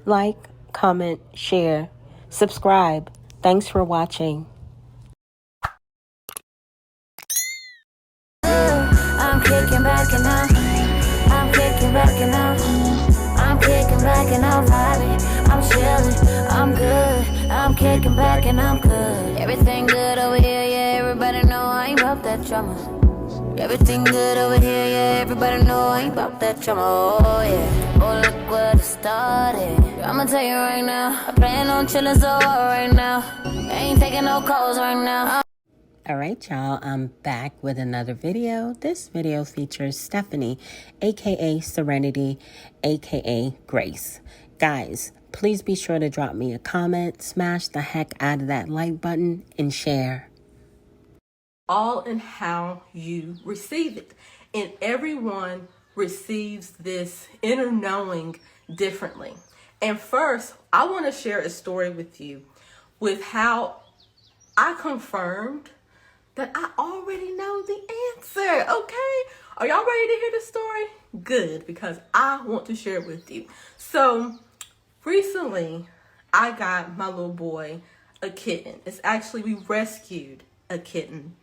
like, comment, share, subscribe. Thanks for watching. I'm kicking back and out. I'm kicking back and out. I'm kicking back and out, vibing. I'm chilling. I'm good. I'm kicking back and I'm good. Everything good over here, yeah. Everybody know I ain't about that drama. Everything good over here, yeah. Everybody know I ain't about that drama. Oh yeah. Oh look what it started. I'ma tell you right now. I plan on chilling so hard right now. Ain't taking no calls right now. All right, y'all, I'm back with another video. This video features Stephanie, aka Serenity, aka Grace. Guys, please be sure to drop me a comment, smash the heck out of that like button, and share. All in how you receive it. And everyone receives this inner knowing differently. And first, I want to share a story with you with how I confirmed that I already know the answer, okay? Are y'all ready to hear the story? Good, because I want to share it with you. So, recently, I got my little boy a kitten. It's actually, we rescued a kitten.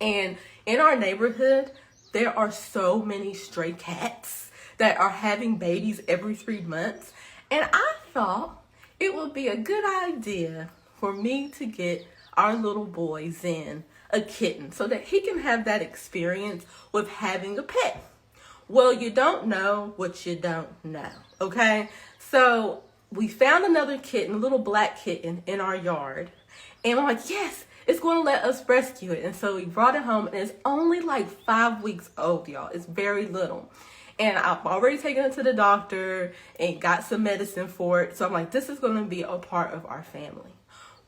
And in our neighborhood, there are so many stray cats that are having babies every 3 months. And I thought it would be a good idea for me to get our little boy, Zen, a kitten so that he can have that experience with having a pet. Well, you don't know what you don't know, okay? So we found another kitten, a little black kitten in our yard. And I'm like, yes, it's going to let us rescue it. And so we brought it home, and it's only like 5 weeks old, y'all. It's very little. And I've already taken it to the doctor and got some medicine for it. So I'm like, this is going to be a part of our family.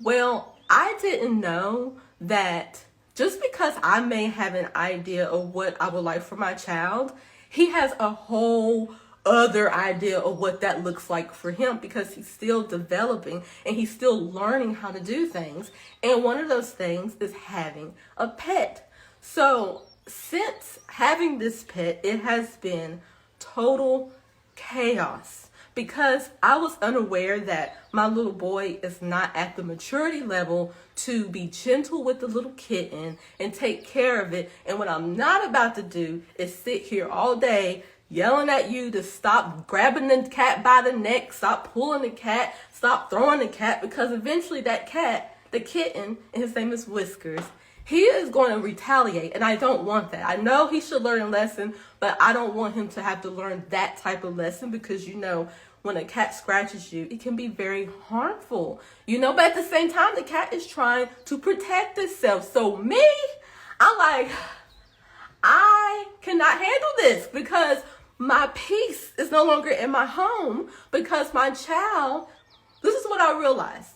Well, I didn't know that just because I may have an idea of what I would like for my child, he has a whole other idea of what that looks like for him, because he's still developing and he's still learning how to do things. And one of those things is having a pet. So since having this pet, it has been total chaos, because I was unaware that my little boy is not at the maturity level to be gentle with the little kitten and take care of it. And what I'm not about to do is sit here all day yelling at you to stop grabbing the cat by the neck, stop pulling the cat, stop throwing the cat, because eventually that cat, the kitten, and his name is Whiskers, he is going to retaliate, and I don't want that. I know he should learn a lesson, but I don't want him to have to learn that type of lesson, because you know, when a cat scratches you, it can be very harmful. You know, but at the same time, the cat is trying to protect itself. So me, I'm like, I cannot handle this, because my peace is no longer in my home, because my child, this is what I realized.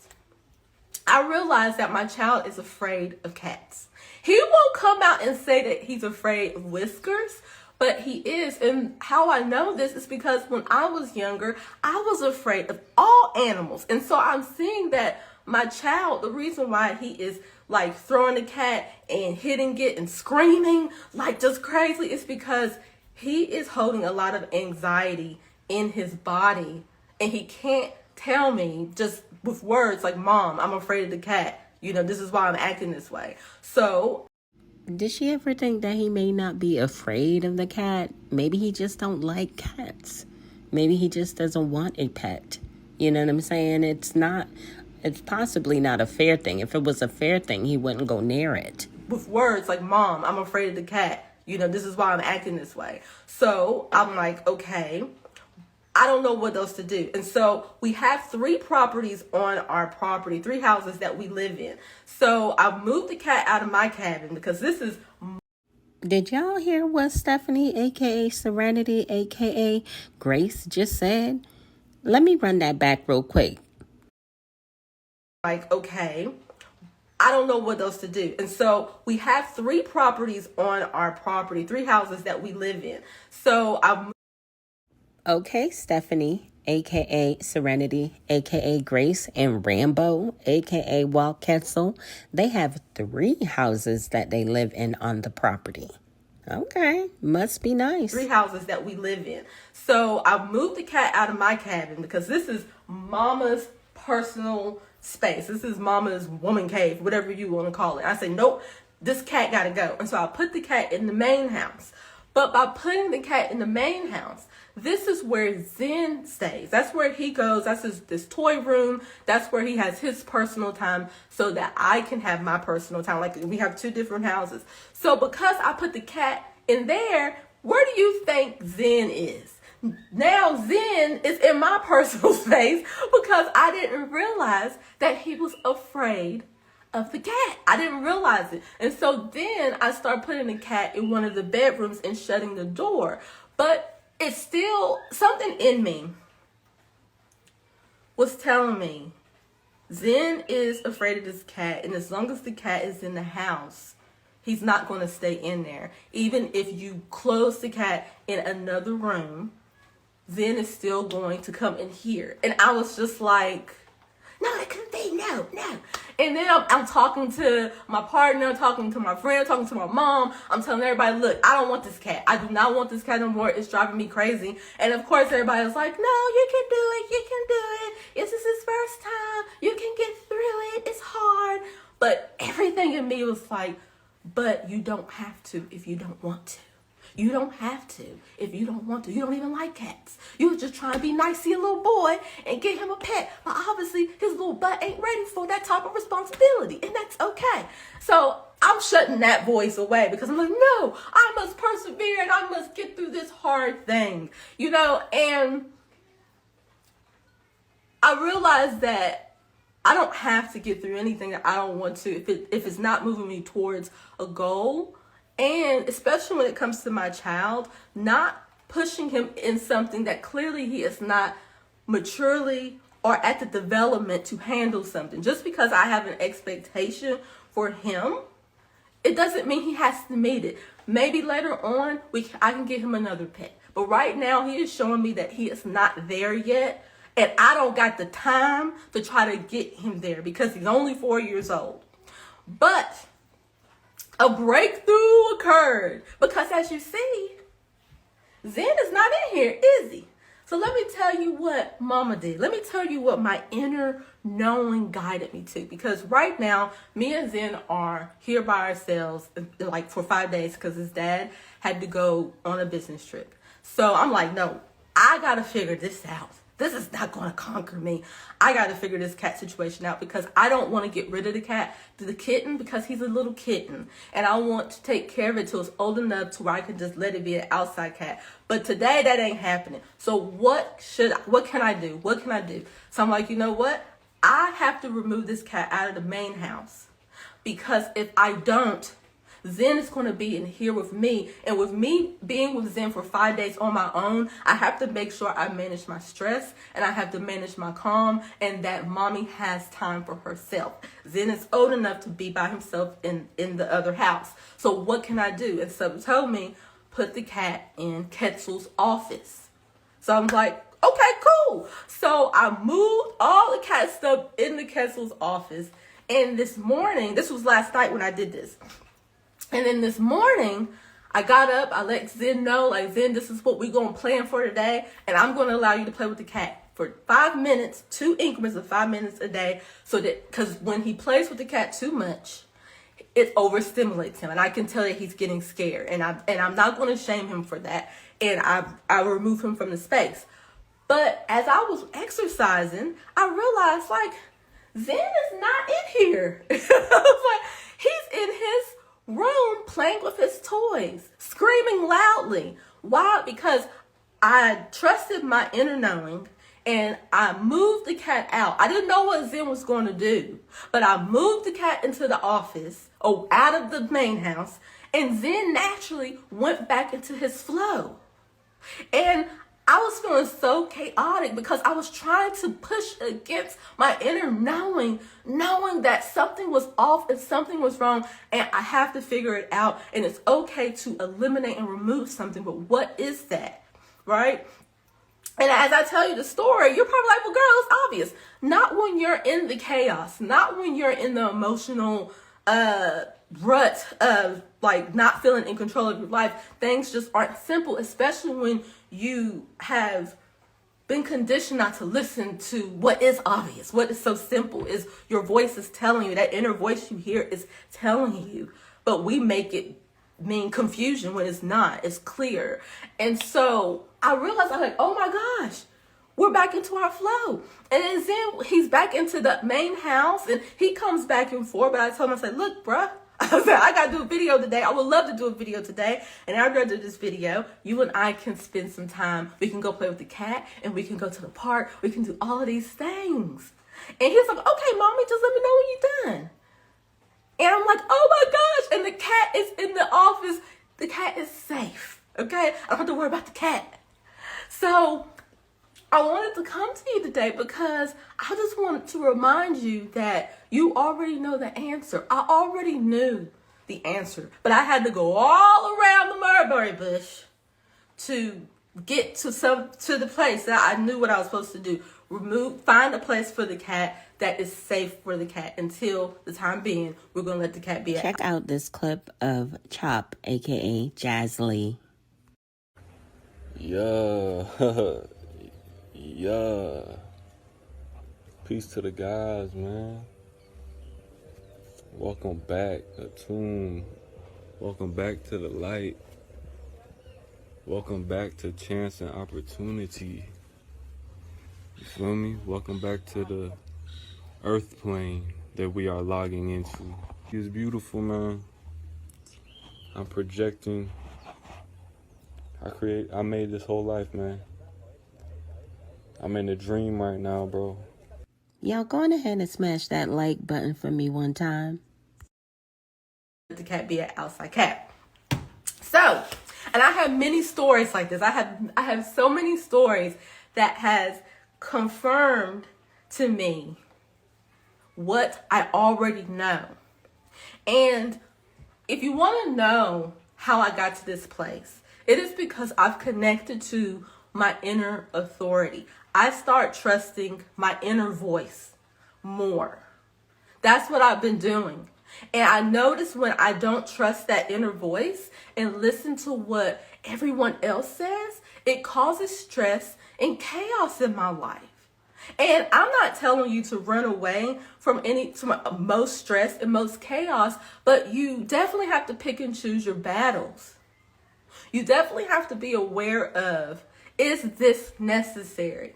I realized that my child is afraid of cats. He won't come out and say that he's afraid of Whiskers, but he is. And how I know this is because when I was younger, I was afraid of all animals. And so I'm seeing that my child, the reason why he is like throwing the cat and hitting it and screaming like just crazy is because he is holding a lot of anxiety in his body, and he can't tell me just with words like, Mom, I'm afraid of the cat. You know, this is why I'm acting this way. So did she ever think that he may not be afraid of the cat? Maybe he just don't like cats. Maybe he just doesn't want a pet. You know what I'm saying? It's possibly not a fair thing. If it was a fair thing, he wouldn't go near it. With words like, Mom, I'm afraid of the cat. You know, this is why I'm acting this way. So I'm like, okay, I don't know what else to do. And so we have 3 properties on our property, 3 houses that we live in. So I moved the cat out of my cabin, because this is... Did y'all hear what Stephanie, aka Serenity, aka Grace, just said? Let me run that back real quick. Like, okay, I don't know what else to do. And so we have 3 properties on our property, 3 houses that we live in. So Okay, Stephanie, aka Serenity, aka Grace, and Rambo, aka Walt Ketzel, they have 3 houses that they live in on the property. Okay, must be nice. 3 houses that we live in. So I moved the cat out of my cabin because this is mama's personal space. This is mama's woman cave, whatever you want to call it. I said, nope, this cat got to go. And so I put the cat in the main house. But by putting the cat in the main house, this is where Zen stays. That's where he goes. That's this toy room. That's where he has his personal time so that I can have my personal time. Like, we have 2 different houses. So because I put the cat in there, where do you think Zen is? Now Zen is in my personal space because I didn't realize that he was afraid of the cat. I didn't realize it. And so then I started putting the cat in one of the bedrooms and shutting the door. But it's still something in me was telling me Zen is afraid of this cat. And as long as the cat is in the house, he's not going to stay in there. Even if you close the cat in another room, Zen is still going to come in here. And I was just like, no, it couldn't be. No. And then I'm talking to my partner, talking to my friend, talking to my mom. I'm telling everybody, look, I don't want this cat. I do not want this cat no more. It's driving me crazy. And of course, everybody was like, no, you can do it. You can do it. This is his first time. You can get through it. It's hard. But everything in me was like, but you don't have to if you don't want to. You don't have to if you don't want to. You don't even like cats. You was just trying to be nice to your little boy and get him a pet. But obviously, his little butt ain't ready for that type of responsibility. And that's okay. So I'm shutting that voice away because I'm like, no, I must persevere and I must get through this hard thing. You know, and I realized that I don't have to get through anything that I don't want to if it's not moving me towards a goal. And especially when it comes to my child, not pushing him in something that clearly he is not maturely or at the development to handle something. Just because I have an expectation for him, it doesn't mean he has to meet it. Maybe later on, I can get him another pet. But right now, he is showing me that he is not there yet. And I don't got the time to try to get him there because he's only 4 years old. But a breakthrough occurred because, as you see, Zen is not in here, is he? So let me tell you what mama did. Let me tell you what my inner knowing guided me to. Because right now, me and Zen are here by ourselves like for 5 days because his dad had to go on a business trip. So I'm like, no, I got to figure this out. This is not going to conquer me. I got to figure this cat situation out because I don't want to get rid of the kitten, because he's a little kitten. And I want to take care of it till it's old enough to where I can just let it be an outside cat. But today that ain't happening. So what can I do? What can I do? So I'm like, you know what? I have to remove this cat out of the main house, because if I don't, Zen is going to be in here with me. And with me being with Zen for 5 days on my own, I have to make sure I manage my stress and I have to manage my calm, and that mommy has time for herself. Zen is old enough to be by himself in the other house. So what can I do? And so told me, put the cat in Quetzal's office. So I'm like, okay, cool. So I moved all the cat stuff into Quetzal's office. And this morning, this was last night when I did this. And then this morning, I got up, I let Zen know, like, Zen, this is what we're going to plan for today. And I'm going to allow you to play with the cat for 5 minutes, 2 increments of 5 minutes a day. So that, because when he plays with the cat too much, it overstimulates him. And I can tell that he's getting scared. And I'm not going to shame him for that. And I remove him from the space. But as I was exercising, I realized, like, Zen is not in here. I was like, he's in his room playing with his toys, screaming loudly. Why? Because I trusted my inner knowing and I moved the cat out. I didn't know what Zen was going to do, but I moved the cat into the office, out of the main house, and Zen naturally went back into his flow. And I was feeling so chaotic because I was trying to push against my inner knowing that something was off and something was wrong, and I have to figure it out. And it's okay to eliminate and remove something, but what is that, right? And as I tell you the story, you're probably like, well, girl, it's obvious. Not when you're in the chaos, not when you're in the emotional rut of like not feeling in control of your life. Things just aren't simple, especially when you have been conditioned not to listen to what is obvious, what is so simple, is your voice is telling you, that inner voice you hear is telling you, but we make it mean confusion when it's not, it's clear. And so I realized, I'm like, oh my gosh, we're back into our flow. And then he's back into the main house and he comes back and forth, but I told him, I said, look, bruh, I said, I got to do a video today. I would love to do a video today. And after I do this video, you and I can spend some time. We can go play with the cat and we can go to the park. We can do all of these things. And he's like, okay, mommy, just let me know when you're done. And I'm like, oh my gosh. And the cat is in the office. The cat is safe. Okay? I don't have to worry about the cat. So I wanted to come to you today because I just wanted to remind you that you already know the answer. I already knew the answer, but I had to go all around the mulberry bush to get to the place that I knew what I was supposed to do. Find a place for the cat that is safe for the cat until the time being. We're going to let the cat be out. Check out this clip of Chop, aka Jazz Lee. Yeah. Yeah. Peace to the guys, man. Welcome back, Attune. Welcome back to the light. Welcome back to chance and opportunity. You feel me? Welcome back to the earth plane that we are logging into. It's beautiful, man. I'm projecting. I made this whole life, man. I'm in a dream right now, bro. Y'all go on ahead and smash that like button for me one time. Let the cat be an outside cat. So, and I have many stories like this. I have so many stories that has confirmed to me what I already know. And if you want to know how I got to this place, it is because I've connected to my inner authority. I start trusting my inner voice more. That's what I've been doing. And I notice when I don't trust that inner voice and listen to what everyone else says, it causes stress and chaos in my life. And I'm not telling you to run away from most stress and most chaos, but you definitely have to pick and choose your battles. You definitely have to be aware of, is this necessary?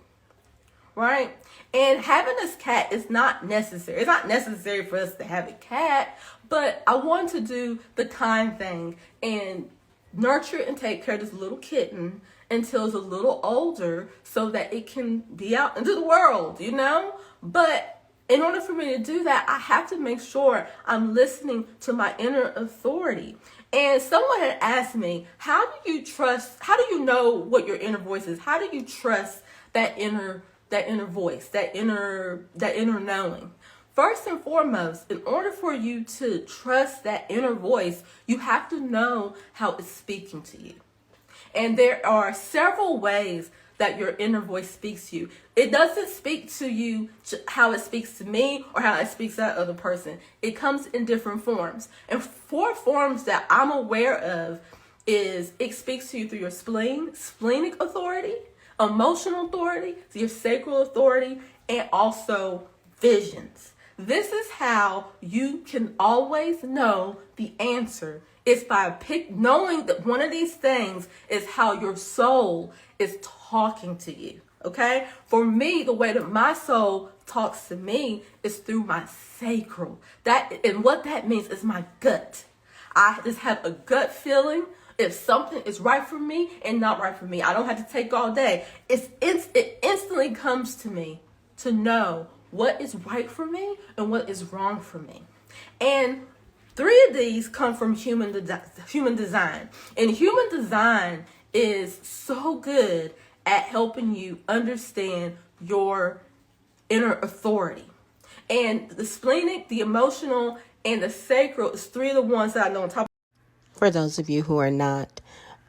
Right? And having this cat is not necessary. It's not necessary for us to have a cat, but I want to do the kind thing and nurture and take care of this little kitten until it's a little older so that it can be out into the world, you know? But in order for me to do that, I have to make sure I'm listening to my inner authority. And someone had asked me, how do you know what your inner voice is? How do you trust that inner voice, that inner knowing? First and foremost, in order for you to trust that inner voice, you have to know how it's speaking to you. And there are several ways that your inner voice speaks to you. It doesn't speak to you how it speaks to me or how it speaks to that other person. It comes in different forms. And 4 forms that I'm aware of is it speaks to you through your splenic authority, emotional authority, your sacral authority, and also visions. This is how you can always know the answer. It's by knowing that one of these things is how your soul is talking to you. Okay? For me, the way that my soul talks to me is through my sacral. And what that means is my gut. I just have a gut feeling if something is right for me and not right for me. I don't have to take all day. It instantly comes to me to know what is right for me and what is wrong for me. And 3 of these come from human design. And human design is so good at helping you understand your inner authority. And the splenic, the emotional, and the sacral is 3 of the ones that I know on top. For those of you who are not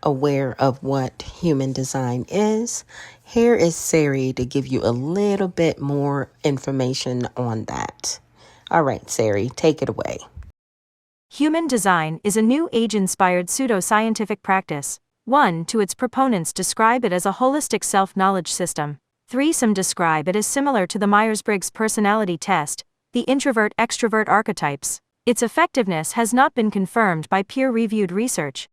aware of what human design is, here is Sari to give you a little bit more information on that. All right, Sari, take it away. Human design is a new age-inspired pseudo-scientific practice. 1. To its proponents describe it as a holistic self-knowledge system. 3. Some describe it as similar to the Myers-Briggs personality test, the introvert-extrovert archetypes. Its effectiveness has not been confirmed by peer-reviewed research.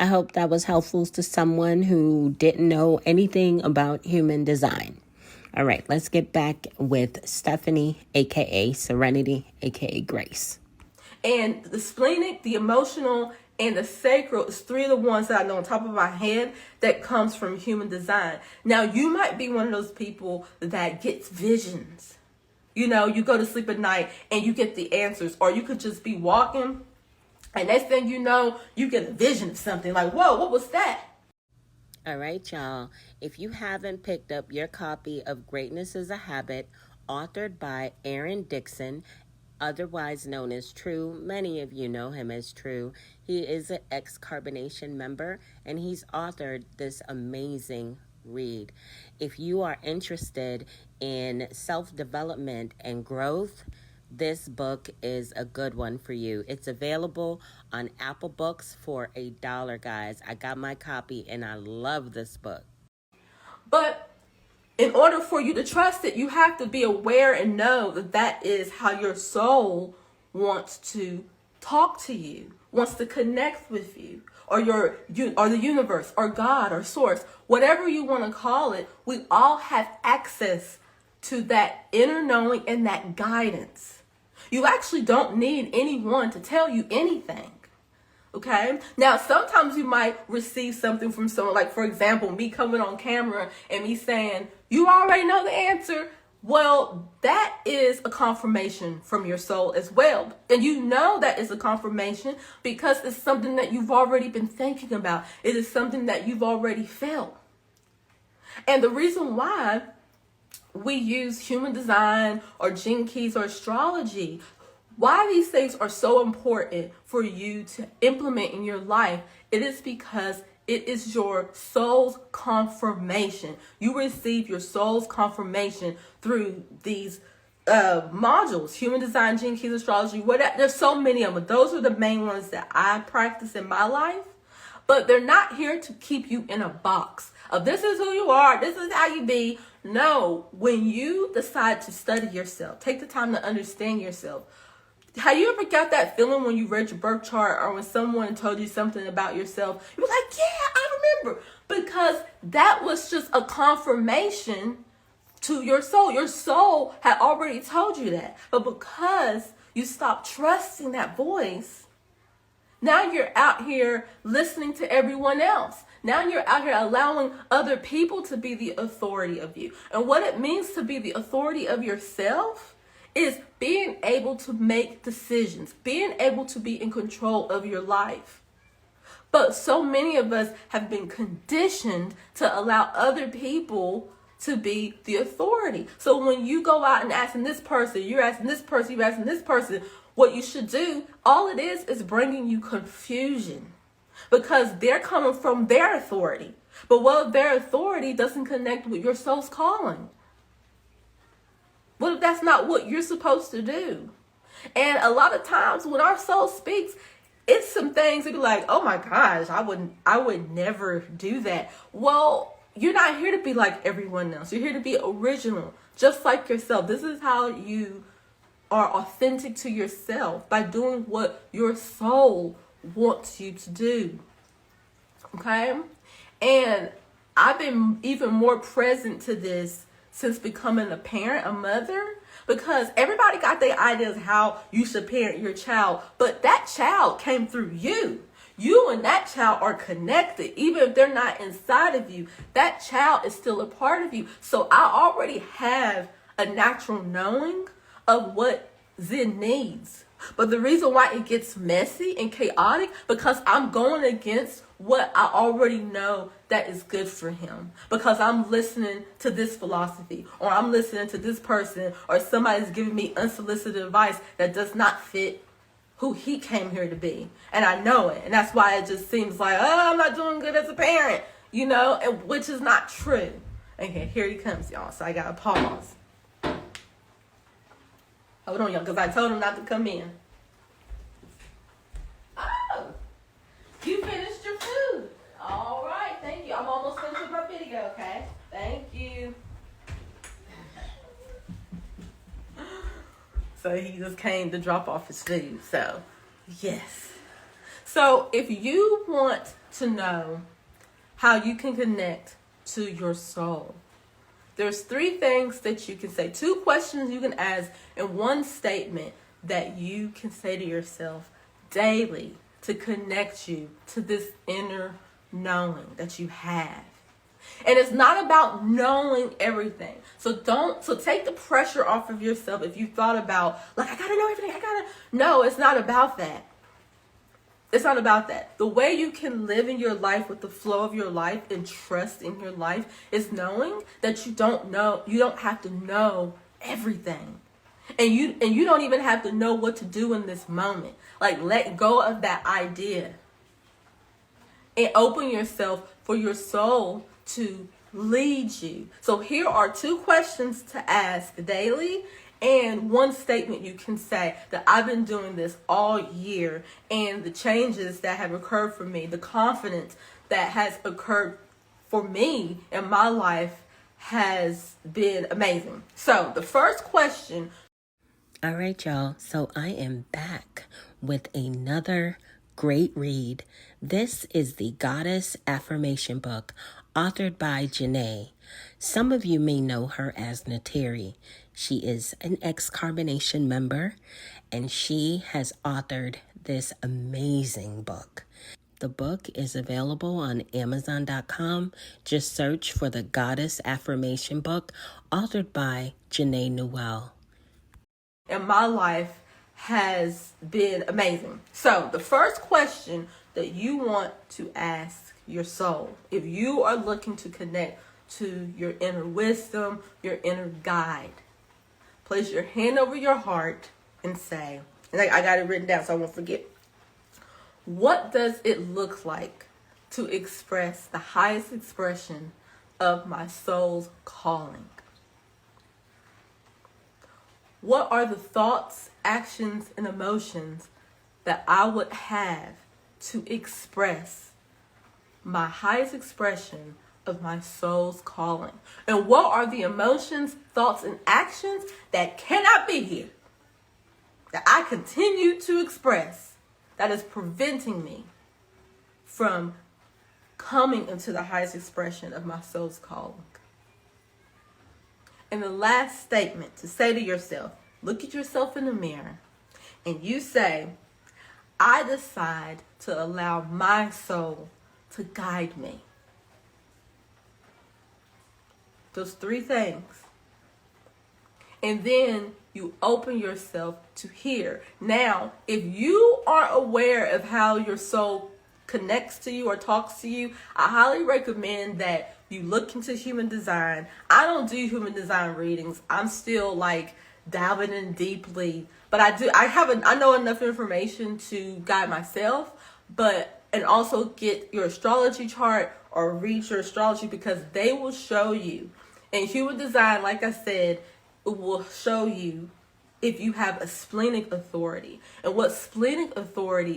I hope that was helpful to someone who didn't know anything about human design. All right, let's get back with Stephanie, aka Serenity, aka Grace. And the splenic, the emotional, and the sacral is three of the ones that I know on top of my head that comes from human design. Now, you might be one of those people that gets visions. You know, you go to sleep at night and you get the answers, or you could just be walking and next thing you know, you get a vision of something like, whoa, what was that? All right, y'all. If you haven't picked up your copy of Greatness is a Habit, authored by Aaron Dixon, otherwise known as True. Many of you know him as True. He is an ex-Carbonation member, and he's authored this amazing read. If you are interested in self-development and growth, this book is a good one for you. It's available on Apple Books for $1, guys. I got my copy, and I love this book. But in order for you to trust it, you have to be aware and know that that is how your soul wants to talk to you, wants to connect with you, or the universe, or God, or source, whatever you want to call it. We all have access to that inner knowing and that guidance. You actually don't need anyone to tell you anything. Okay. Now, sometimes you might receive something from someone, like, for example, me coming on camera and me saying, you already know the answer. Well, that is a confirmation from your soul as well. And you know that is a confirmation because it's something that you've already been thinking about. It is something that you've already felt. And the reason why we use human design or gene keys or astrology, why these things are so important for you to implement in your life, it is because it is your soul's confirmation. You receive your soul's confirmation through these modules, human design, gene keys, astrology, whatever. There's so many of them. Those are the main ones that I practice in my life. But they're not here to keep you in a box of this is who you are, this is how you be. No, when you decide to study yourself, take the time to understand yourself. Have you ever got that feeling when you read your birth chart or when someone told you something about yourself? You're like, yeah, I remember. Because that was just a confirmation to your soul. Your soul had already told you that. But because you stopped trusting that voice, now you're out here listening to everyone else. Now you're out here allowing other people to be the authority of you. And what it means to be the authority of yourself is being able to make decisions, being able to be in control of your life. But so many of us have been conditioned to allow other people to be the authority. So when you go out and asking this person, you're asking this person, you're asking this person, what you should do, all it is bringing you confusion because they're coming from their authority. But what if their authority doesn't connect with your soul's calling? What if that's not what you're supposed to do? And a lot of times when our soul speaks, it's some things that be like, oh my gosh, I would never do that. Well, you're not here to be like everyone else. You're here to be original, just like yourself. This is how you are authentic to yourself, by doing what your soul wants you to do. Okay? And I've been even more present to this since becoming a parent, a mother, because everybody got their ideas how you should parent your child, but that child came through you. You and that child are connected. Even if they're not inside of you, that child is still a part of you. So I already have a natural knowing of what Zen needs. But the reason why it gets messy and chaotic, because I'm going against what I already know that is good for him. Because I'm listening to this philosophy, or I'm listening to this person, or somebody's giving me unsolicited advice that does not fit who he came here to be. And I know it. And that's why it just seems like, oh, I'm not doing good as a parent, you know, and which is not true. Okay, here he comes, y'all. So I got to pause. Hold on, y'all, because I told him not to come in. You finished your food. All right, thank you. I'm almost finished with my video, okay? Thank you. So he just came to drop off his food. So, yes. So if you want to know how you can connect to your soul, there's 3 things that you can say, 2 questions you can ask, and 1 statement that you can say to yourself daily to connect you to this inner knowing that you have. And it's not about knowing everything. So take the pressure off of yourself if you thought about, like, I gotta know everything, No, it's not about that. It's not about that. The way you can live in your life with the flow of your life and trust in your life is knowing that you don't have to know everything. And you don't even have to know what to do in this moment. Like, let go of that idea and open yourself for your soul to lead you. So here are 2 questions to ask daily and 1 statement you can say that I've been doing this all year, and the changes that have occurred for me, the confidence that has occurred for me in my life has been amazing. So the first question. All right, y'all. So I am back with another great read. This is the Goddess Affirmation book, authored by Janae. Some of you may know her as Nateri. She is an ex-Carbonation member, and she has authored this amazing book. The book is available on Amazon.com. Just search for the Goddess Affirmation book, authored by Janae Newell. In my life has been amazing. So the first question that you want to ask your soul, if you are looking to connect to your inner wisdom, your inner guide, place your hand over your heart and say, and I got it written down so I won't forget. What does it look like to express the highest expression of my soul's calling? What are the thoughts, actions, and emotions that I would have to express my highest expression of my soul's calling? And what are the emotions, thoughts, and actions that cannot be here, that I continue to express, that is preventing me from coming into the highest expression of my soul's calling? And the last statement to say to yourself, look at yourself in the mirror and you say, I decide to allow my soul to guide me. Those 3 things. And then you open yourself to hear. Now, if you are aware of how your soul connects to you or talks to you, I highly recommend that you look into human design. I don't do human design readings. I'm still like diving in deeply, but I know enough information to guide myself, and also get your astrology chart or read your astrology, because they will show you. And human design, like I said, it will show you if you have a splenic authority. And what splenic authority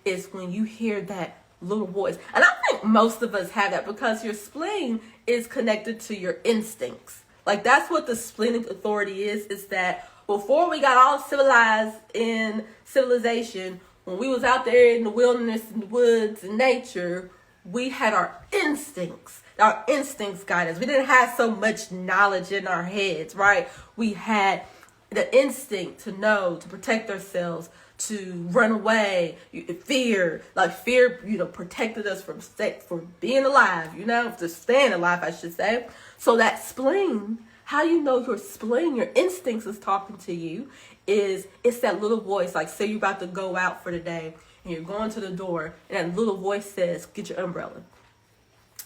is when you hear that little voice. And I think most of us have that, because your spleen is connected to your instincts. Like, that's what the splenic authority is that before we got all civilized in civilization, when we was out there in the wilderness and the woods and nature, we had our instincts. Our instincts guide us. We didn't have so much knowledge in our heads, right? We had the instinct to know, to protect ourselves, to run away. Fear protected us from being alive, to staying alive, I should say. So that spleen, how you know your spleen, your instincts is talking to you, it's that little voice. Like, say you're about to go out for the day and you're going to the door and that little voice says, get your umbrella.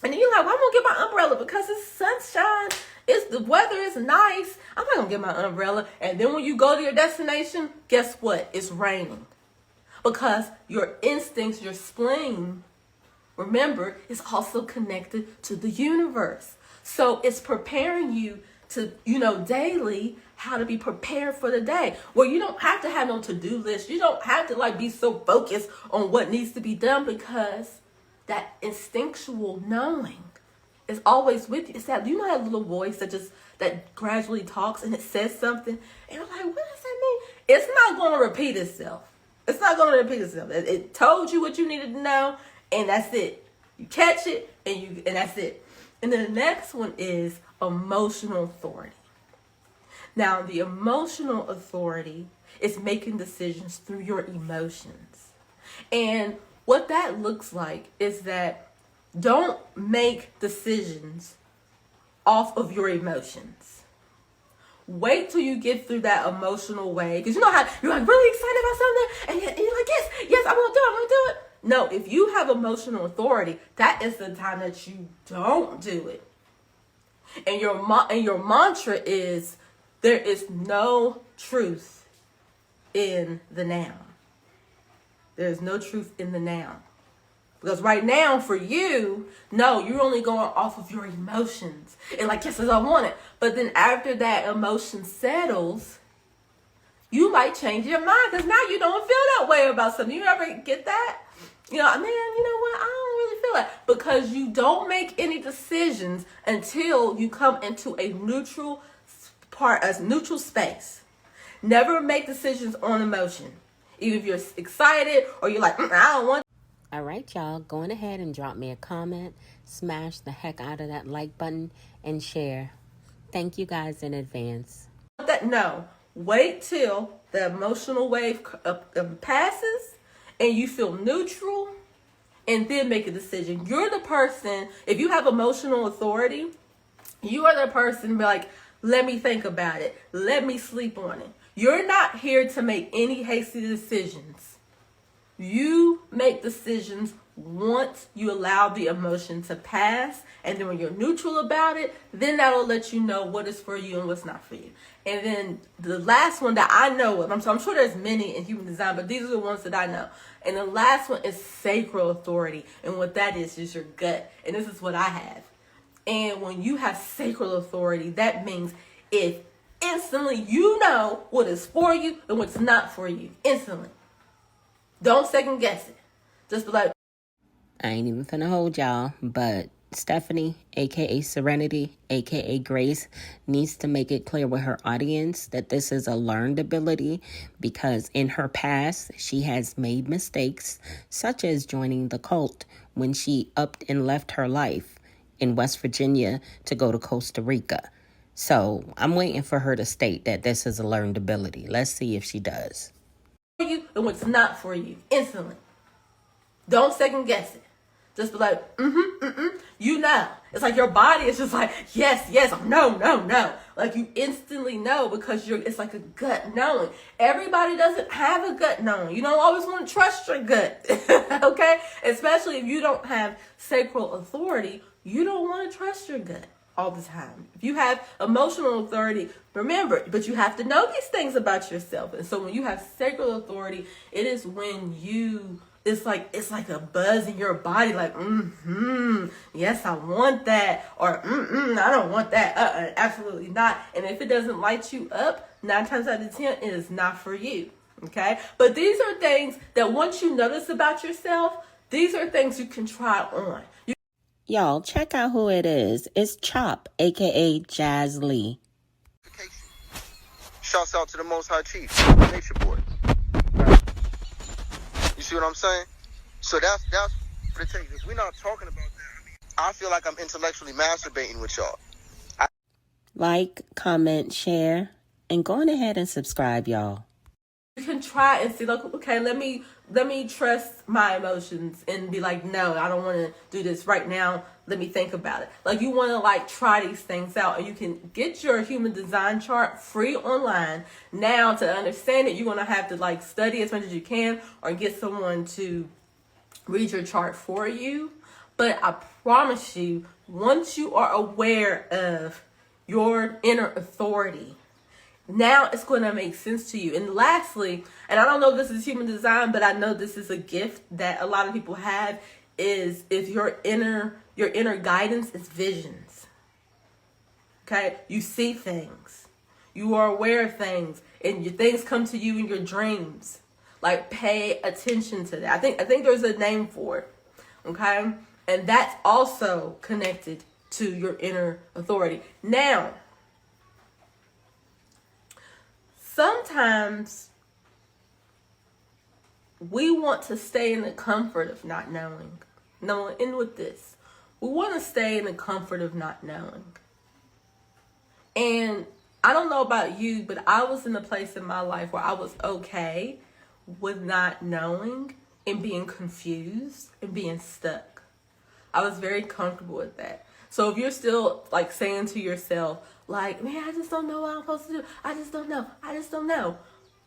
And then you're like, well, I'm going to get my umbrella because it's sunshine. The weather is nice. I'm not going to get my umbrella. And then when you go to your destination, guess what? It's raining. Because your instincts, your spleen, remember, is also connected to the universe. So it's preparing you to, you know, daily how to be prepared for the day. Well, you don't have to have no to-do list. You don't have to like be so focused on what needs to be done, because that instinctual knowing is always with you. It's that, you know, that little voice that gradually talks and it says something, and you're like, what does that mean? It's not going to repeat itself. It's not going to repeat itself. It told you what you needed to know, and that's it. You catch it, and that's it. And then the next one is emotional authority. Now, the emotional authority is making decisions through your emotions. And what that looks like is that don't make decisions off of your emotions. Wait till you get through that emotional wave. Because you know how you're like really excited about something, and you're like, yes, I'm going to do it. No, if you have emotional authority, that is the time that you don't do it. And your mantra is, there is no truth in the now. There is no truth in the now. Because right now for you, no, you're only going off of your emotions. And like, yes, I want it. But then after that emotion settles, you might change your mind, because now you don't feel that way about something. You ever get that? You know, man, you know what? I don't really feel it. Because you don't make any decisions until you come into a neutral space. Never make decisions on emotion. Even if you're excited or you're like, I don't want. All right, y'all, go on ahead and drop me a comment, smash the heck out of that like button, and share. Thank you guys in advance. No, wait till the emotional wave passes and you feel neutral, and then make a decision. You're the person, if you have emotional authority, you are the person to be like, let me think about it. Let me sleep on it. You're not here to make any hasty decisions. You make decisions once you allow the emotion to pass, and then when you're neutral about it, then that'll let you know what is for you and what's not for you. And then the last one that I know of, I'm sure there's many in human design, but these are the ones that I know. And the last one is sacral authority. And what that is your gut. And this is what I have. And when you have sacral authority, that means if instantly you know what is for you and what's not for you. Instantly. Don't second guess it. Just be like, I ain't even finna hold y'all, but Stephanie, aka Serenity, aka Grace, needs to make it clear with her audience that this is a learned ability, because in her past she has made mistakes, such as joining the cult when she upped and left her life in West Virginia to go to Costa Rica. So I'm waiting for her to state that this is a learned ability. Let's see if she does. for you and what's not for you instantly. Don't second guess it. Just be like, you know. It's like your body is just like, yes, no. Like you instantly know, because it's like a gut knowing. Everybody doesn't have a gut knowing. You don't always want to trust your gut, okay? Especially if you don't have sacral authority, you don't want to trust your gut all the time. If you have emotional authority, remember, but you have to know these things about yourself. And so when you have sacral authority, it is when it's like a buzz in your body, like, yes, I want that, or I don't want that, absolutely not. And if it doesn't light you up, 9 times out of 10, it is not for you, okay? But these are things that once you notice about yourself, these are things you can try on. Y'all, check out who it is. It's Chop, a.k.a. Jazz Lee. Shouts out to the Most High Chief, Nature Boy. You see what I'm saying? So that's what it takes. If we're not talking about that, I feel like I'm intellectually masturbating with y'all. Like, comment, share, and go on ahead and subscribe, y'all. You can try and see, like, okay, let me trust my emotions and be like, no, I don't want to do this right now. Let me think about it. Like, you want to like try these things out, and you can get your human design chart free online. Now, to understand it, you're going to have to like study as much as you can, or get someone to read your chart for you. But I promise you, once you are aware of your inner authority, now it's going to make sense to you. And lastly, and I don't know if this is human design, but I know this is a gift that a lot of people have, is if your inner guidance is visions. Okay? You see things. You are aware of things, and your things come to you in your dreams. Like, pay attention to that. I think there's a name for it. Okay? And that's also connected to your inner authority. Now, sometimes we want to stay in the comfort of not knowing. No, I'll end with this. We want to stay in the comfort of not knowing. And I don't know about you, but I was in a place in my life where I was okay with not knowing and being confused and being stuck. I was very comfortable with that. So if you're still like saying to yourself, like, man, I just don't know what I'm supposed to do. I just don't know.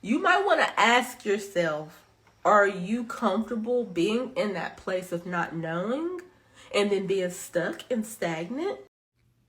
You might want to ask yourself, are you comfortable being in that place of not knowing and then being stuck and stagnant?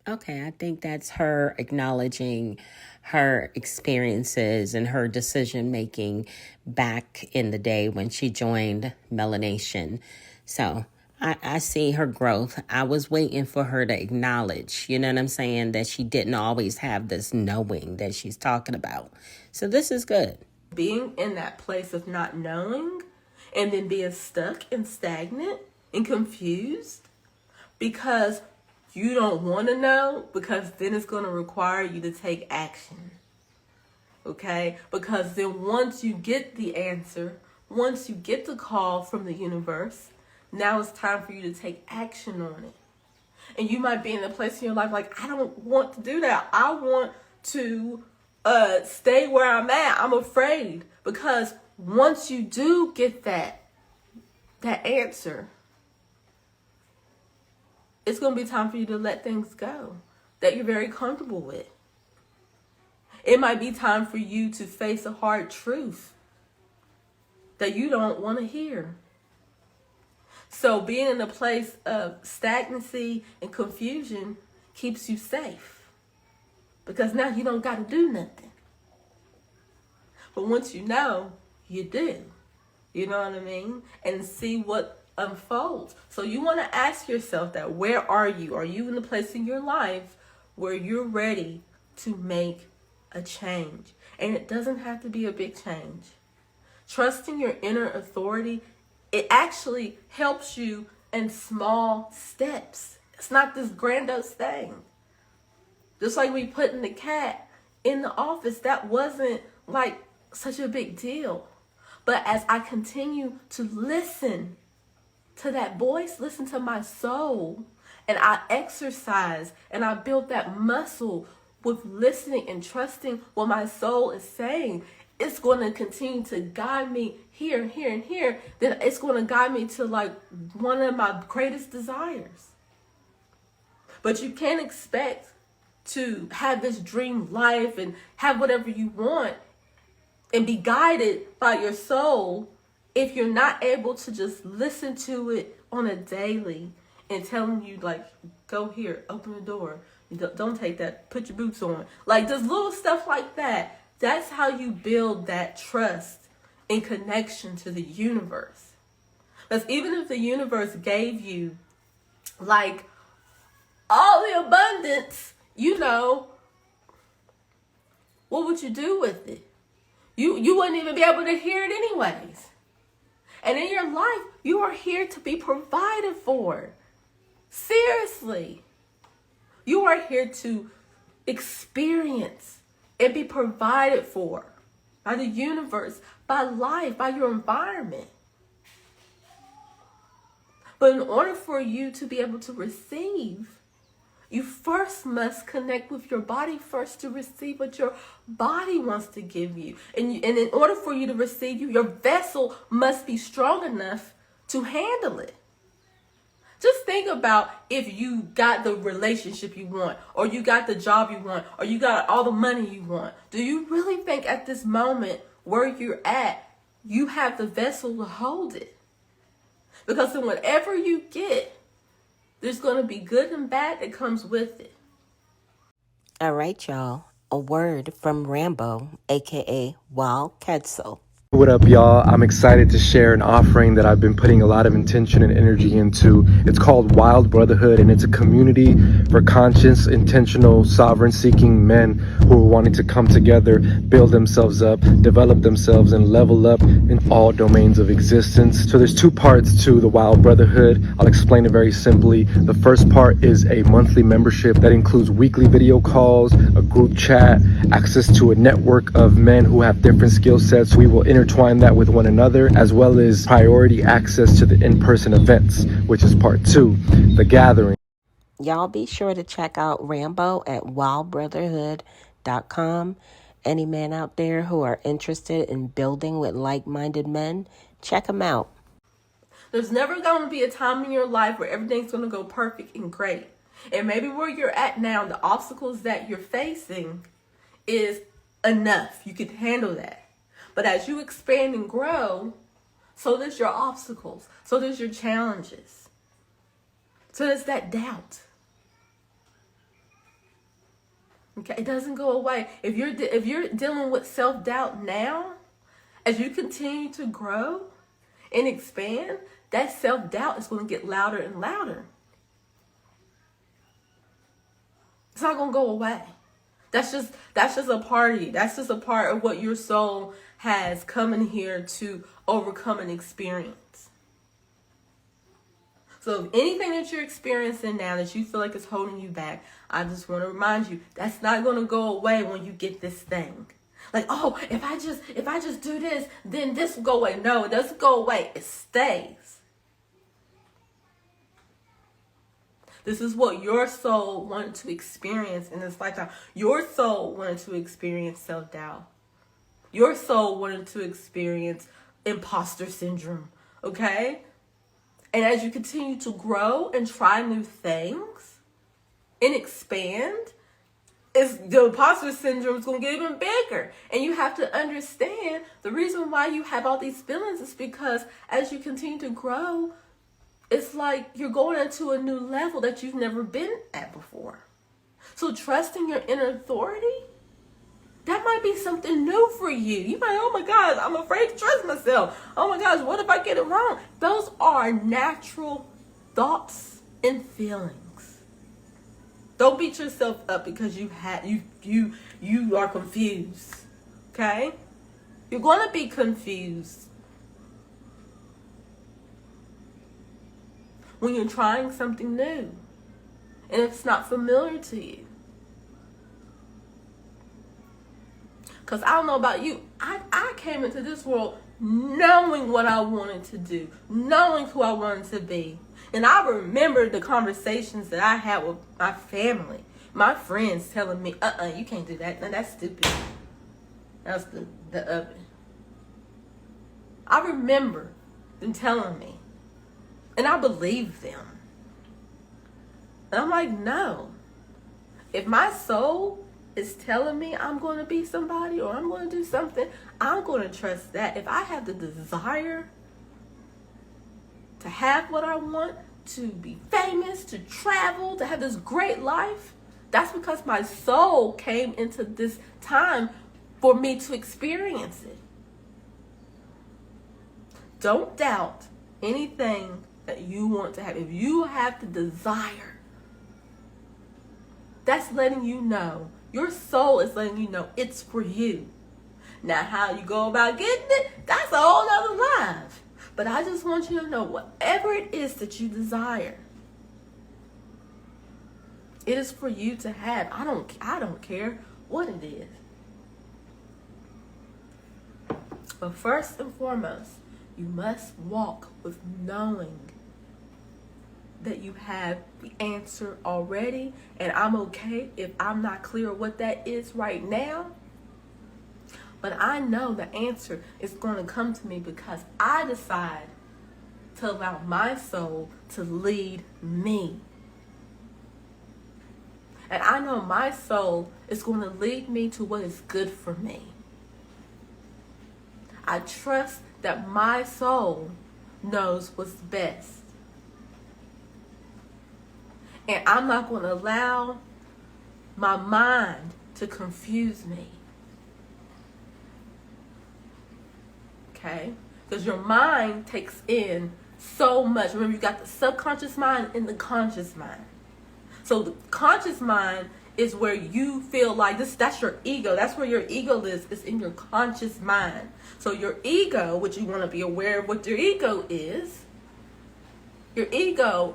Okay, I think that's her acknowledging her experiences and her decision making back in the day when she joined Melanation. So I see her growth. I was waiting for her to acknowledge, you know what I'm saying, that she didn't always have this knowing that she's talking about. So this is good. Being in that place of not knowing and then being stuck and stagnant and confused because you don't want to know, because then it's going to require you to take action. Okay? Because then once you get the answer, once you get the call from the universe, now it's time for you to take action on it. And you might be in a place in your life like, I don't want to do that. I want to stay where I'm at. I'm afraid. Because once you do get that answer, it's going to be time for you to let things go that you're very comfortable with. It might be time for you to face a hard truth that you don't want to hear. So being in a place of stagnancy and confusion keeps you safe. Because now you don't got to do nothing. But once you know, you do. You know what I mean? And see what unfolds. So you want to ask yourself that, where are you? Are you in the place in your life where you're ready to make a change? And it doesn't have to be a big change. Trusting your inner authority, it actually helps you in small steps. It's not this grandiose thing. Just like we putting the cat in the office, that wasn't like such a big deal. But as I continue to listen to that voice, listen to my soul, and I exercise and I build that muscle with listening and trusting what my soul is saying, it's going to continue to guide me here and here and here. Then it's going to guide me to like one of my greatest desires. But you can't expect to have this dream life and have whatever you want and be guided by your soul if you're not able to just listen to it on a daily and telling you, like, go here, open the door, don't take that, put your boots on. Like, just little stuff like that. That's how you build that trust and connection to the universe. Because even if the universe gave you, like, all the abundance, you know, what would you do with it? You wouldn't even be able to hear it anyways. And in your life, you are here to be provided for. Seriously. You are here to experience and be provided for by the universe, by life, by your environment. But in order for you to be able to receive, you first must connect with your body first to receive what your body wants to give you. And in order for you to receive your vessel must be strong enough to handle it. Just think about if you got the relationship you want, or you got the job you want, or you got all the money you want. Do you really think at this moment where you're at, you have the vessel to hold it? Because in whatever you get, there's going to be good and bad that comes with it. All right, y'all. A word from Rambo, a.k.a. Wild Quetzal. What up, y'all? I'm excited to share an offering that I've been putting a lot of intention and energy into. It's called Wild Brotherhood, and it's a community for conscious, intentional, sovereign-seeking men who are wanting to come together, build themselves up, develop themselves, and level up in all domains of existence. So there's two parts to the Wild Brotherhood. I'll explain it very simply. The first part is a monthly membership that includes weekly video calls, a group chat, access to a network of men who have different skill sets. We will intertwine that with one another, as well as priority access to the in-person events, which is part two, the gathering. Y'all be sure to check out Rambo at wildbrotherhood.com. Any men out there who are interested in building with like-minded men, check them out. There's never going to be a time in your life where everything's going to go perfect and great. And maybe where you're at now, the obstacles that you're facing is enough. You can handle that. But as you expand and grow, so does your obstacles. So does your challenges. So does that doubt. Okay, it doesn't go away. If you're dealing with self-doubt now, as you continue to grow and expand, that self-doubt is going to get louder and louder. It's not going to go away. That's just a party. That's just a part of what your soul has come in here to overcome and experience. So if anything that you're experiencing now that you feel like is holding you back, I just want to remind you, that's not going to go away when you get this thing. Like, oh, if I just do this, then this will go away. No, it doesn't go away. It stays. This is what your soul wanted to experience in this lifetime. Your soul wanted to experience self-doubt. Your soul wanted to experience imposter syndrome, okay? And as you continue to grow and try new things and expand, the imposter syndrome is going to get even bigger. And you have to understand the reason why you have all these feelings is because as you continue to grow, it's like you're going into a new level that you've never been at before. So trusting your inner authority, that might be something new for you. You might, oh my God, I'm afraid to trust myself. Oh my gosh, what if I get it wrong? Those are natural thoughts and feelings. Don't beat yourself up because you are confused. Okay? You're going to be confused when you're trying something new and it's not familiar to you. Because I don't know about you, I came into this world knowing what I wanted to do, knowing who I wanted to be. And I remember the conversations that I had with my family, my friends telling me, you can't do that. No, that's stupid. That's the oven. I remember them telling me. And I believed them. And I'm like, no. If my soul is telling me I'm going to be somebody or I'm going to do something, I'm going to trust that. If I have the desire to have what I want, to be famous, to travel, to have this great life, that's because my soul came into this time for me to experience it. Don't doubt anything that you want to have. If you have the desire, that's letting you know. Your soul is letting you know it's for you. Now, how you go about getting it, that's a whole nother life. But I just want you to know whatever it is that you desire, it is for you to have. I don't care what it is. But first and foremost, you must walk with knowing that you have the answer already, and I'm okay if I'm not clear what that is right now. But I know the answer is going to come to me because I decide to allow my soul to lead me. And I know my soul is going to lead me to what is good for me. I trust that my soul knows what's best. And I'm not going to allow my mind to confuse me. okay? Because your mind takes in so much. Remember, you got the subconscious mind and the conscious mind. So the conscious mind is where you feel like that's your ego. That's where your ego lives. It's in your conscious mind. So your ego, which you want to be aware of what your ego is, your ego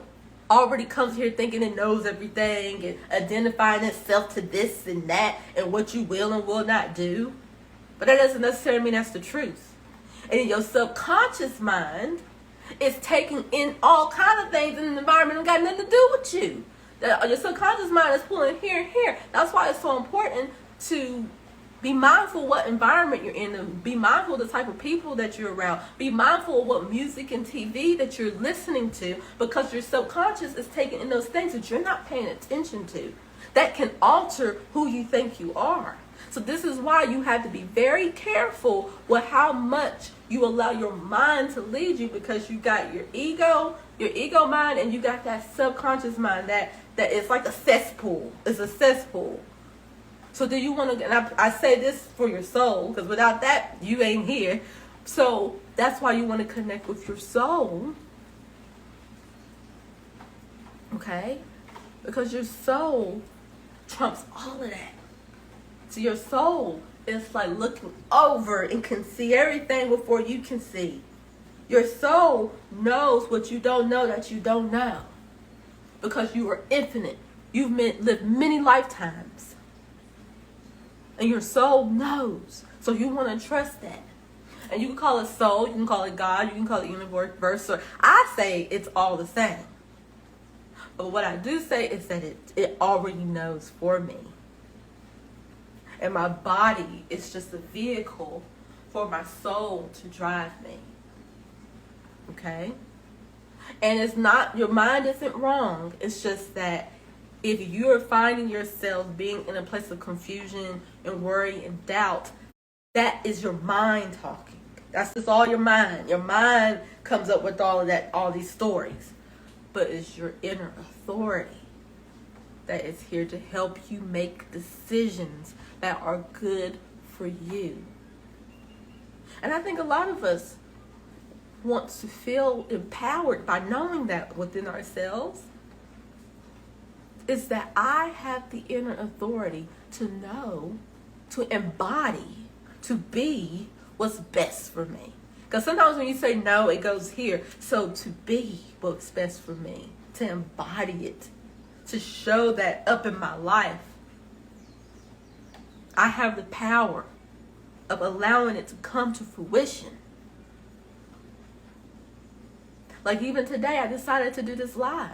already comes here thinking it knows everything and identifying itself to this and that and what you will and will not do. But that doesn't necessarily mean that's the truth. And in your subconscious mind, it's taking in all kinds of things in the environment that got nothing to do with you. Your subconscious mind is pulling here and here. That's why it's so important to be mindful what environment you're in, and be mindful of the type of people that you're around. Be mindful of what music and TV that you're listening to, because your subconscious is taking in those things that you're not paying attention to that can alter who you think you are. So this is why you have to be very careful with how much you allow your mind to lead you, because you got your ego mind, and you got that subconscious mind that is like a cesspool. It's a cesspool. So do you want to, and I say this for your soul, because without that, you ain't here. So that's why you want to connect with your soul. Okay? Because your soul trumps all of that. So your soul is like looking over and can see everything before you can see. Your soul knows what you don't know that you don't know. Because you are infinite. You've lived many lifetimes. And your soul knows. So you want to trust that. And you can call it soul, you can call it God, you can call it universe. Or I say it's all the same. But what I do say is that it already knows for me. And my body is just a vehicle for my soul to drive me. Okay? And it's not, your mind isn't wrong. It's just that if you're finding yourself being in a place of confusion and worry and doubt, that is your mind talking. That's just all your mind. Your mind comes up with all of that, all these stories. But it's your inner authority that is here to help you make decisions that are good for you. And I think a lot of us want to feel empowered by knowing that within ourselves. Is that I have the inner authority to know, to embody, to be what's best for me. Because sometimes when you say no, it goes here. So to be what's best for me, to embody it, to show that up in my life, I have the power of allowing it to come to fruition. Like even today, I decided to do this live.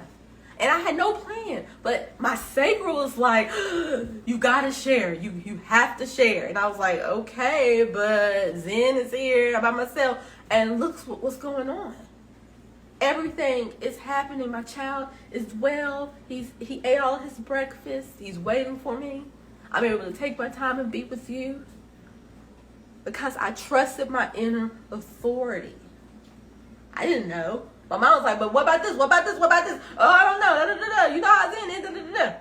And I had no plan, but my sacral was like, you gotta share. You have to share. And I was like, okay, but Zen is here by myself. And look what's going on. Everything is happening. My child is well. He ate all his breakfast. He's waiting for me. I'm able to take my time and be with you. Because I trusted my inner authority. I didn't know. My mom was like, but what about this? What about this? What about this? Oh, I don't know. Da, da, da, da. You know how it's in it.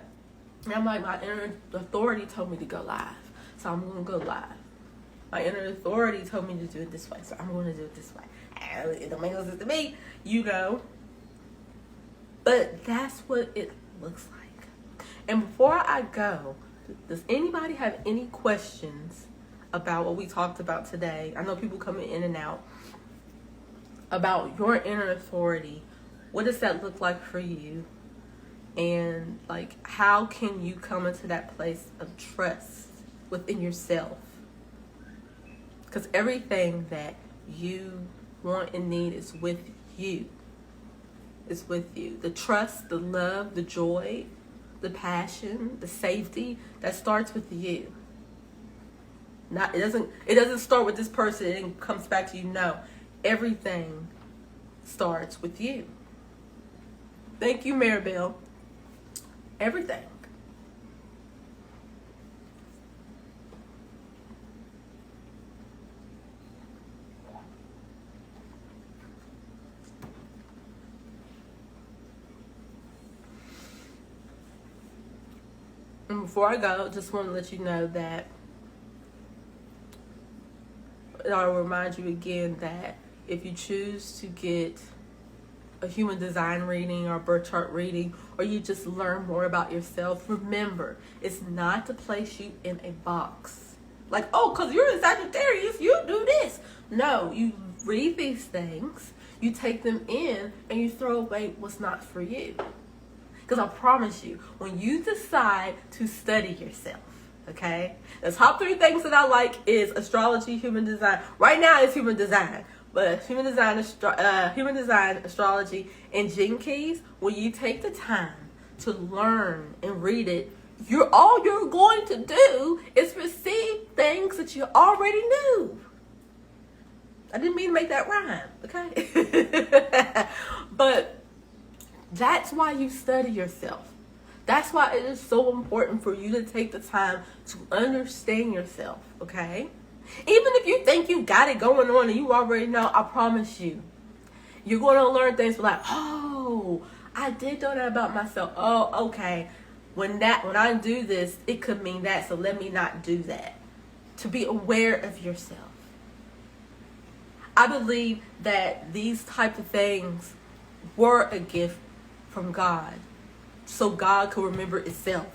And I'm like, my inner authority told me to go live. So I'm going to go live. My inner authority told me to do it this way. So I'm going to do it this way. It don't make no sense to me, you know. But that's what it looks like. And before I go, does anybody have any questions about what we talked about today? I know people coming in and out. About your inner authority. What does that look like for you? And like, how can you come into that place of trust within yourself? Because everything that you want and need is with you. It's with you. The trust, the love, the joy, the passion, the safety, that starts with you. It doesn't start with this person and comes back to you. No. Everything starts with you. Thank you, Maribel. Everything. And before I go, just want to let you know that I'll remind you again that if you choose to get a human design reading or a birth chart reading, or you just learn more about yourself, remember, it's not to place you in a box. Like, oh, because you're a Sagittarius, you do this. No, you read these things, you take them in, and you throw away what's not for you. Because I promise you, when you decide to study yourself, okay, the top 3 things that I like is astrology, human design. Right now it's human design, but human design, astrology, and Gene Keys. When you take the time to learn and read it, all you're going to do is receive things that you already knew. I didn't mean to make that rhyme, okay? But that's why you study yourself. That's why it is so important for you to take the time to understand yourself, okay? Even if you think you got it going on and you already know, I promise you, you're going to learn things like, oh, I did know that about myself. Oh, okay. When I do this, it could mean that, so let me not do that. To be aware of yourself. I believe that these type of things were a gift from God, so God could remember itself.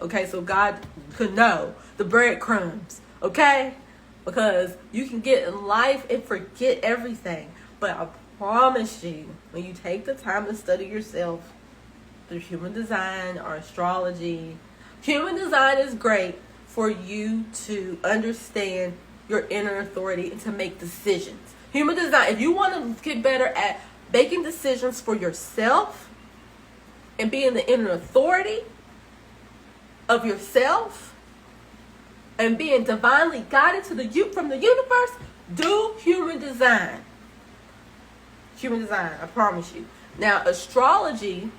Okay, so God could know the breadcrumbs. Okay, because you can get in life and forget everything, but I promise you, when you take the time to study yourself through human design or astrology, human design is great for you to understand your inner authority and to make decisions. Human design, if you want to get better at making decisions for yourself and being the inner authority of yourself and being divinely guided from the universe, do human design. Human design, I promise you. Now, astrology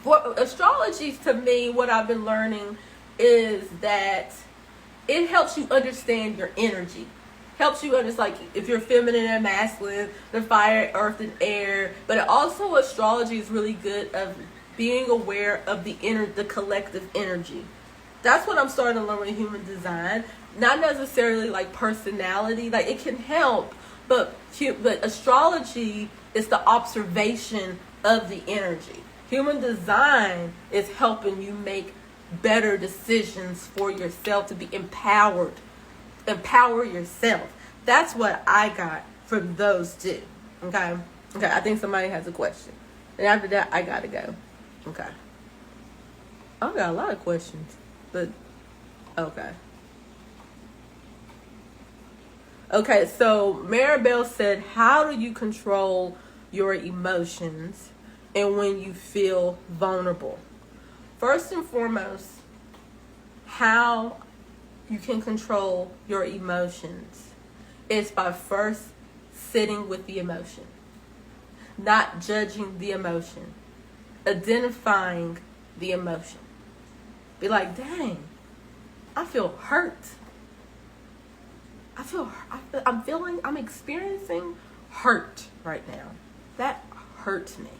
to me, what I've been learning is that it helps you understand your energy. Helps you understand, like, if you're feminine and masculine, the fire, earth, and air. But also, astrology is really good of being aware of the collective energy. That's what I'm starting to learn with human design. Not necessarily like personality, like it can help, but astrology is the observation of the energy. Human design is helping you make better decisions for yourself, to be empowered. Empower yourself. That's what I got from those two. Okay, I think somebody has a question. And after that, I gotta go. Okay. I've got a lot of questions, but okay. Okay, so Maribel said, how do you control your emotions and when you feel vulnerable? First and foremost, how you can control your emotions is by first sitting with the emotion, not judging the emotion, identifying the emotion. Be like, dang, I feel hurt. I'm experiencing hurt right now. That hurts me.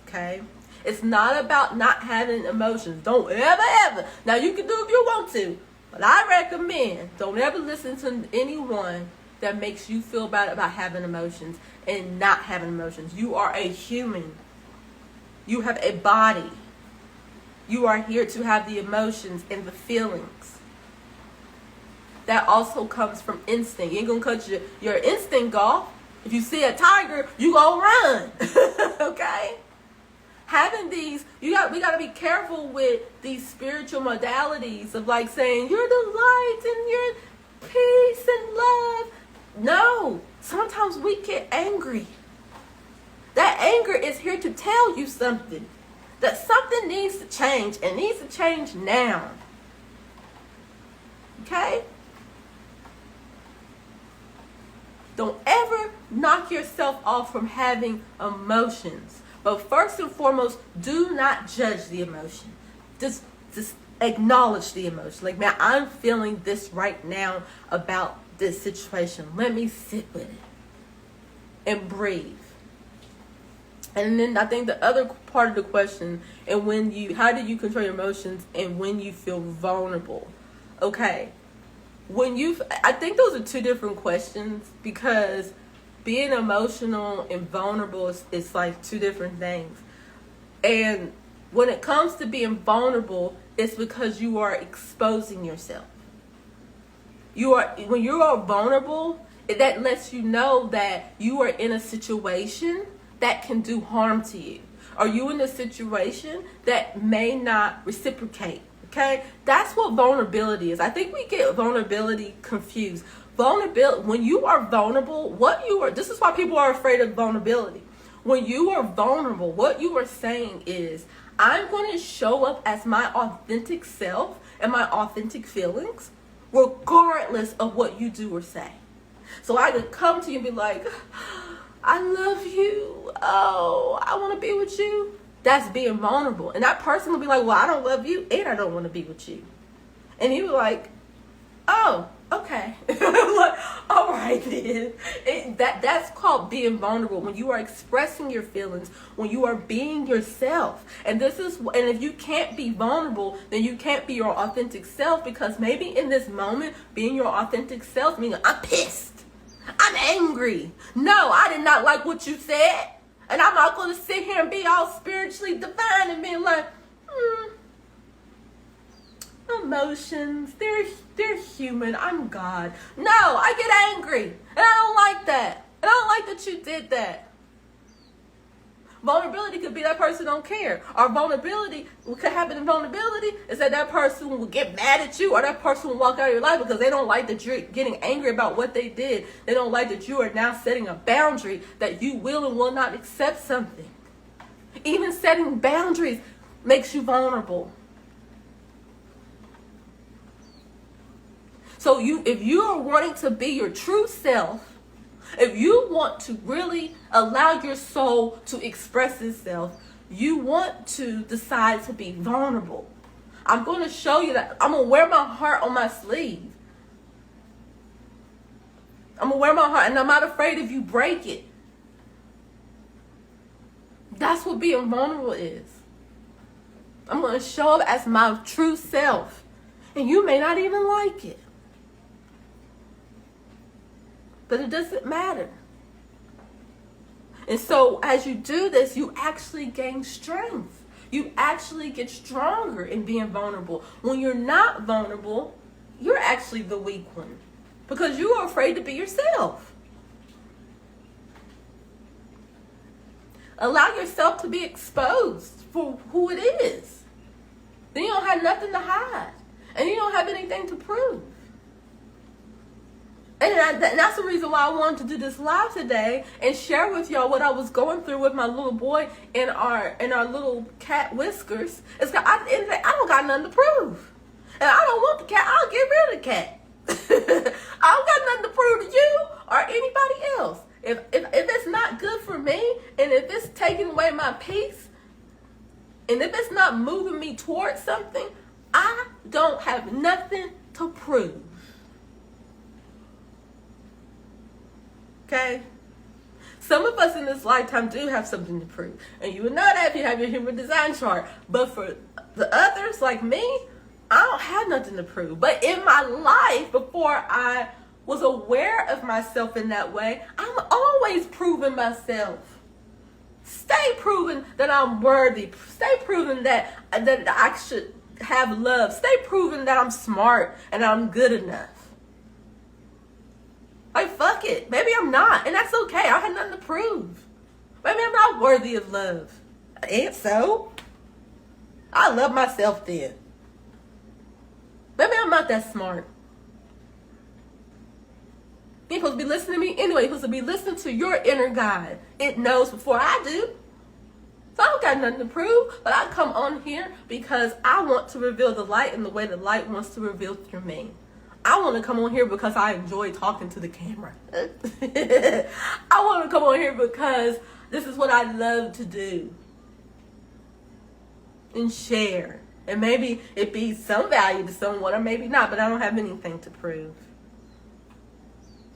Okay? It's not about not having emotions. Don't ever. Now you can do if you want to, but I recommend don't ever listen to anyone that makes you feel bad about having emotions and not having emotions. You are a human. You have a body. You are here to have the emotions and the feelings. That also comes from instinct. You ain't gonna cut your instinct off. If you see a tiger, you gonna run. Okay? Having these, we gotta be careful with these spiritual modalities of like saying you're the light and you're peace and love. No, sometimes we get angry. That anger is here to tell you something. That something needs to change and needs to change now. Okay? Don't ever knock yourself off from having emotions. But first and foremost, do not judge the emotion. Just acknowledge the emotion. Like, man, I'm feeling this right now about this situation. Let me sit with it and breathe. And then I think the other part of the question, how do you control your emotions and when you feel vulnerable? Okay. I think those are two different questions, because being emotional and vulnerable is like two different things. And when it comes to being vulnerable, it's because you are exposing yourself. When you are vulnerable, that lets you know that you are in a situation that can do harm to you. Are you in a situation that may not reciprocate? Okay? That's what vulnerability is. I think we get vulnerability confused. Vulnerability, when you are vulnerable, this is why people are afraid of vulnerability. When you are vulnerable, what you are saying is, I'm going to show up as my authentic self and my authentic feelings, regardless of what you do or say. So I could come to you and be like, I love you. Oh, I want to be with you. That's being vulnerable. And that person will be like, well, I don't love you and I don't want to be with you. And you be like, oh, okay. Like, all right then. That's called being vulnerable, when you are expressing your feelings, when you are being yourself. And if you can't be vulnerable, then you can't be your authentic self, because maybe in this moment, being your authentic self means I'm pissed, I'm angry. No, I did not like what you said. And I'm not going to sit here and be all spiritually divine and be like, emotions, they're human, I'm God. No, I get angry, and I don't like that. And I don't like that you did that. Vulnerability could be that person don't care. Or vulnerability, what could happen in vulnerability is that person will get mad at you, or that person will walk out of your life because they don't like that you're getting angry about what they did. They don't like that you are now setting a boundary that you will and will not accept something. Even setting boundaries makes you vulnerable. So if you are wanting to be your true self, if you want to really allow your soul to express itself, you want to decide to be vulnerable. I'm going to show you that. I'm going to wear my heart on my sleeve. I'm going to wear my heart, and I'm not afraid if you break it. That's what being vulnerable is. I'm going to show up as my true self, and you may not even like it. But it doesn't matter. And so as you do this, you actually gain strength. You actually get stronger in being vulnerable. When you're not vulnerable, you're actually the weak one, because you are afraid to be yourself. Allow yourself to be exposed for who it is. Then you don't have nothing to hide, and you don't have anything to prove. And that's the reason why I wanted to do this live today and share with y'all what I was going through with my little boy and our little cat Whiskers. It's got, at the end of the day, I don't got nothing to prove, and I don't want the cat. I'll get rid of the cat. I don't got nothing to prove to you or anybody else. If it's not good for me, and if it's taking away my peace, and if it's not moving me towards something, I don't have nothing to prove. Okay? Some of us in this lifetime do have something to prove. And you would know that if you have your human design chart. But for the others, like me, I don't have nothing to prove. But in my life, before I was aware of myself in that way, I'm always proving myself. Stay proving that I'm worthy. Stay proving that I should have love. Stay proving that I'm smart and I'm good enough. Like, fuck it. Maybe I'm not, and that's okay. I had nothing to prove. Maybe I'm not worthy of love. And so, I love myself then. Maybe I'm not that smart. You're supposed to be listening to me anyway. You're supposed to be listening to your inner guide. It knows before I do. So I don't got nothing to prove, but I come on here because I want to reveal the light in the way the light wants to reveal through me. I want to come on here because I enjoy talking to the camera. I want to come on here because this is what I love to do. And share. And maybe it be some value to someone, or maybe not, but I don't have anything to prove.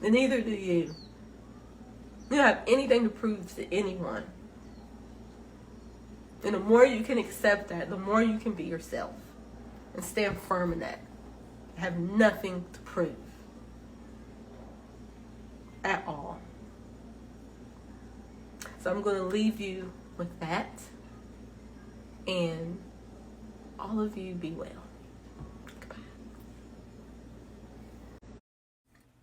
And neither do you. You don't have anything to prove to anyone. And the more you can accept that, the more you can be yourself. And stand firm in that. Have nothing to prove. improve at all. So I'm going to leave you with that, and all of you be well. Goodbye.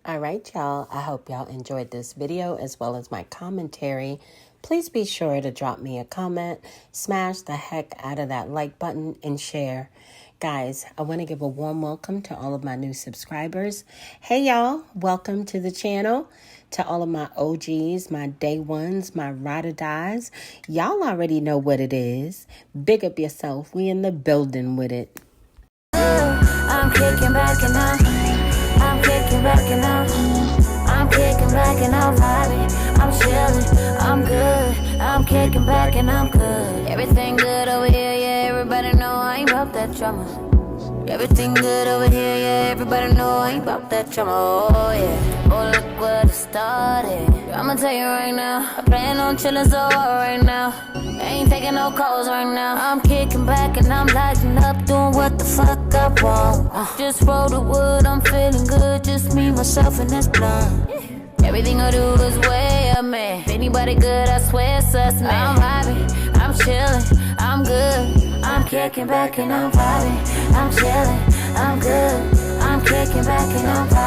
All right, y'all. I hope y'all enjoyed this video as well as my commentary. Please be sure to drop me a comment, smash the heck out of that like button, and share. Guys, I want to give a warm welcome to all of my new subscribers. Hey, y'all. Welcome to the channel. To all of my OGs, my day ones, my ride or dies. Y'all already know what it is. Big up yourself. We in the building with it. I'm kicking back and I'm kicking back and I'm kicking back and I'm vibing. I'm chilling, I'm good. I'm kicking back and I'm good. Everything good over here, yeah. Everybody know I ain't about that drama. Everything good over here, yeah. Everybody know I ain't about that drama. Oh yeah, oh look what it started. I'ma tell you right now, I plan on chillin' so hard right now. Ain't taking no calls right now. I'm kicking back and I'm lighting up, doing what the fuck I want. Just roll the wood, I'm feeling good. Just me, myself, and this blunt. Everything I do is way up, man. If anybody good, I swear it's us, man. I'm vibing, I'm chillin', I'm good. I'm kicking back and I'm vibing. I'm chillin', I'm good. I'm kicking back and I'm vibing.